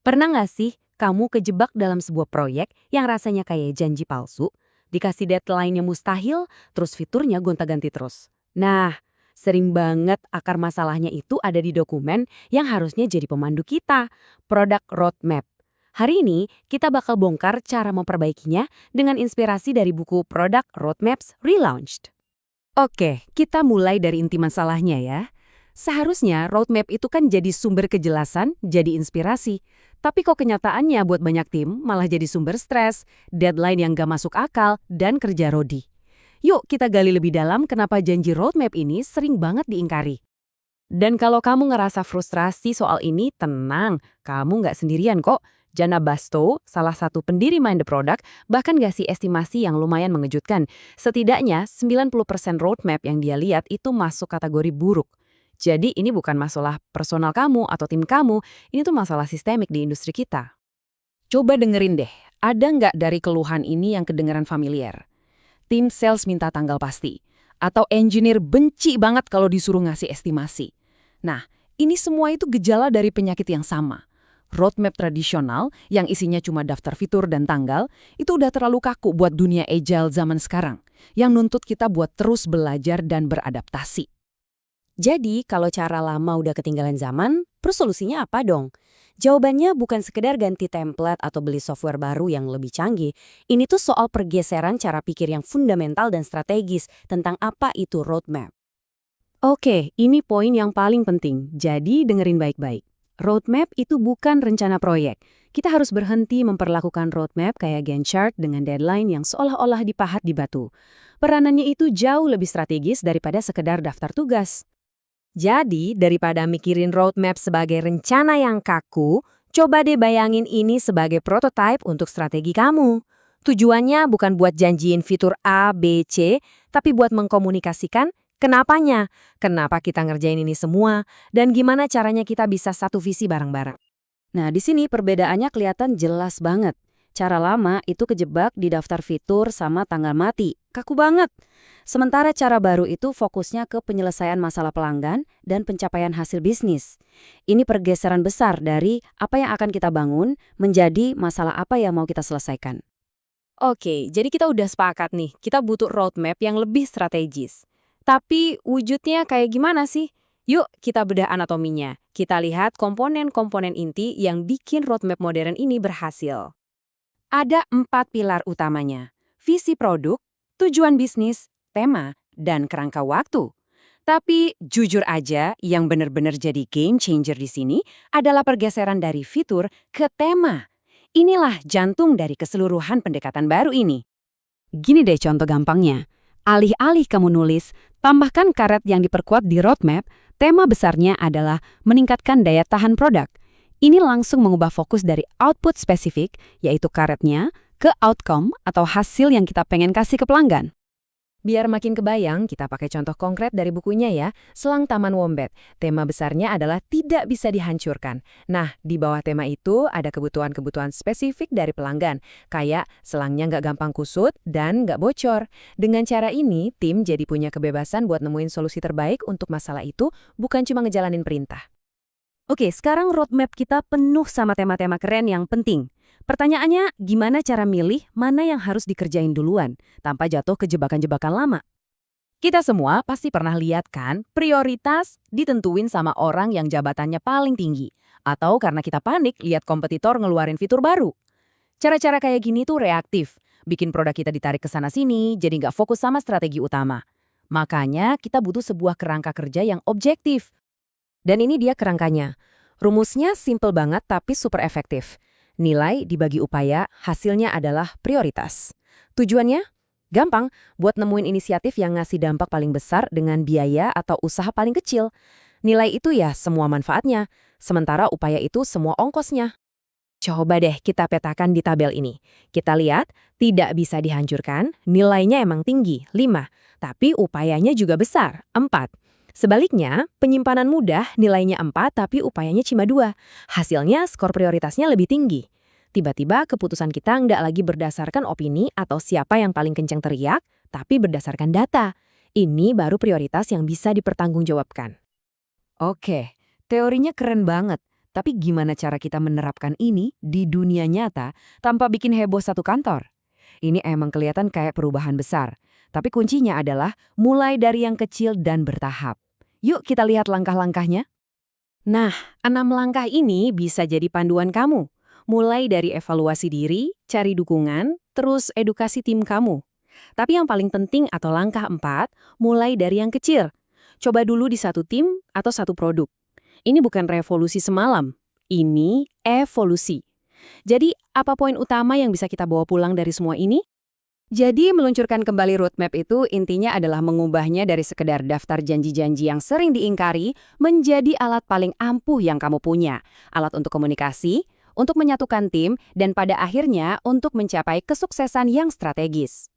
Pernah nggak sih kamu kejebak dalam sebuah proyek yang rasanya kayak janji palsu, dikasih deadline yang mustahil, terus fiturnya gonta-ganti terus? Nah, sering banget akar masalahnya itu ada di dokumen yang harusnya jadi pemandu kita, product roadmap. Hari ini kita bakal bongkar cara memperbaikinya dengan inspirasi dari buku Product Roadmaps Relaunched. Oke, kita mulai dari inti masalahnya ya. Seharusnya roadmap itu kan jadi sumber kejelasan, jadi inspirasi. Tapi kok kenyataannya buat banyak tim malah jadi sumber stres, deadline yang gak masuk akal, dan kerja rodi. Yuk kita gali lebih dalam kenapa janji roadmap ini sering banget diingkari. Dan kalau kamu ngerasa frustrasi soal ini, tenang, kamu nggak sendirian kok. Jana Bastow, salah satu pendiri Mind the Product, bahkan ngasih estimasi yang lumayan mengejutkan. Setidaknya 90% roadmap yang dia lihat itu masuk kategori buruk. Jadi ini bukan masalah personal kamu atau tim kamu, ini tuh masalah sistemik di industri kita. Coba dengerin deh, ada nggak dari keluhan ini yang kedengeran familiar? Tim sales minta tanggal pasti, atau engineer benci banget kalau disuruh ngasih estimasi. Nah, ini semua itu gejala dari penyakit yang sama. Roadmap tradisional yang isinya cuma daftar fitur dan tanggal, itu udah terlalu kaku buat dunia agile zaman sekarang, yang nuntut kita buat terus belajar dan beradaptasi. Jadi, kalau cara lama udah ketinggalan zaman, terus solusinya apa dong? Jawabannya bukan sekedar ganti template atau beli software baru yang lebih canggih. Ini tuh soal pergeseran cara pikir yang fundamental dan strategis tentang apa itu roadmap. Oke, ini poin yang paling penting. Jadi, dengerin baik-baik. Roadmap itu bukan rencana proyek. Kita harus berhenti memperlakukan roadmap kayak Gantt chart dengan deadline yang seolah-olah dipahat di batu. Peranannya itu jauh lebih strategis daripada sekedar daftar tugas. Jadi, daripada mikirin roadmap sebagai rencana yang kaku, coba deh bayangin ini sebagai prototipe untuk strategi kamu. Tujuannya bukan buat janjiin fitur A, B, C, tapi buat mengkomunikasikan kenapanya, kenapa kita ngerjain ini semua, dan gimana caranya kita bisa satu visi bareng-bareng. Nah, di sini perbedaannya kelihatan jelas banget. Cara lama itu kejebak di daftar fitur sama tanggal mati. Kaku banget. Sementara cara baru itu fokusnya ke penyelesaian masalah pelanggan dan pencapaian hasil bisnis. Ini pergeseran besar dari apa yang akan kita bangun menjadi masalah apa yang mau kita selesaikan. Oke, jadi kita udah sepakat nih, kita butuh roadmap yang lebih strategis. Tapi wujudnya kayak gimana sih? Yuk kita bedah anatominya. Kita lihat komponen-komponen inti yang bikin roadmap modern ini berhasil. Ada 4 pilar utamanya: visi produk, tujuan bisnis, tema, dan kerangka waktu. Tapi jujur aja, yang benar-benar jadi game changer di sini adalah pergeseran dari fitur ke tema. Inilah jantung dari keseluruhan pendekatan baru ini. Gini deh contoh gampangnya. Alih-alih kamu nulis, tambahkan karet yang diperkuat di roadmap, tema besarnya adalah meningkatkan daya tahan produk. Ini langsung mengubah fokus dari output spesifik, yaitu karetnya, ke outcome atau hasil yang kita pengen kasih ke pelanggan. Biar makin kebayang, kita pakai contoh konkret dari bukunya ya, Selang Taman Wombat. Tema besarnya adalah tidak bisa dihancurkan. Nah, di bawah tema itu ada kebutuhan-kebutuhan spesifik dari pelanggan, kayak selangnya nggak gampang kusut dan nggak bocor. Dengan cara ini, tim jadi punya kebebasan buat nemuin solusi terbaik untuk masalah itu, bukan cuma ngejalanin perintah. Oke, sekarang roadmap kita penuh sama tema-tema keren yang penting. Pertanyaannya, gimana cara milih mana yang harus dikerjain duluan, tanpa jatuh ke jebakan-jebakan lama? Kita semua pasti pernah lihat kan, prioritas ditentuin sama orang yang jabatannya paling tinggi. Atau karena kita panik lihat kompetitor ngeluarin fitur baru. Cara-cara kayak gini tuh reaktif, bikin produk kita ditarik ke sana-sini, jadi nggak fokus sama strategi utama. Makanya kita butuh sebuah kerangka kerja yang objektif. Dan ini dia kerangkanya. Rumusnya simple banget tapi super efektif. Nilai dibagi upaya, hasilnya adalah prioritas. Tujuannya? Gampang, buat nemuin inisiatif yang ngasih dampak paling besar dengan biaya atau usaha paling kecil. Nilai itu ya semua manfaatnya, sementara upaya itu semua ongkosnya. Coba deh kita petakan di tabel ini. Kita lihat, tidak bisa dihancurkan, nilainya emang tinggi, 5. Tapi upayanya juga besar, 4. Sebaliknya, penyimpanan mudah nilainya 4 tapi upayanya cuma 2. Hasilnya skor prioritasnya lebih tinggi. Tiba-tiba keputusan kita nggak lagi berdasarkan opini atau siapa yang paling kencang teriak, tapi berdasarkan data. Ini baru prioritas yang bisa dipertanggungjawabkan. Oke, teorinya keren banget. Tapi gimana cara kita menerapkan ini di dunia nyata tanpa bikin heboh satu kantor? Ini emang kelihatan kayak perubahan besar. Tapi kuncinya adalah mulai dari yang kecil dan bertahap. Yuk kita lihat langkah-langkahnya. Nah, 6 langkah ini bisa jadi panduan kamu. Mulai dari evaluasi diri, cari dukungan, terus edukasi tim kamu. Tapi yang paling penting atau langkah 4, mulai dari yang kecil. Coba dulu di satu tim atau satu produk. Ini bukan revolusi semalam, ini evolusi. Jadi, apa poin utama yang bisa kita bawa pulang dari semua ini? Jadi, meluncurkan kembali roadmap itu intinya adalah mengubahnya dari sekedar daftar janji-janji yang sering diingkari menjadi alat paling ampuh yang kamu punya. Alat untuk komunikasi, untuk menyatukan tim, dan pada akhirnya untuk mencapai kesuksesan yang strategis.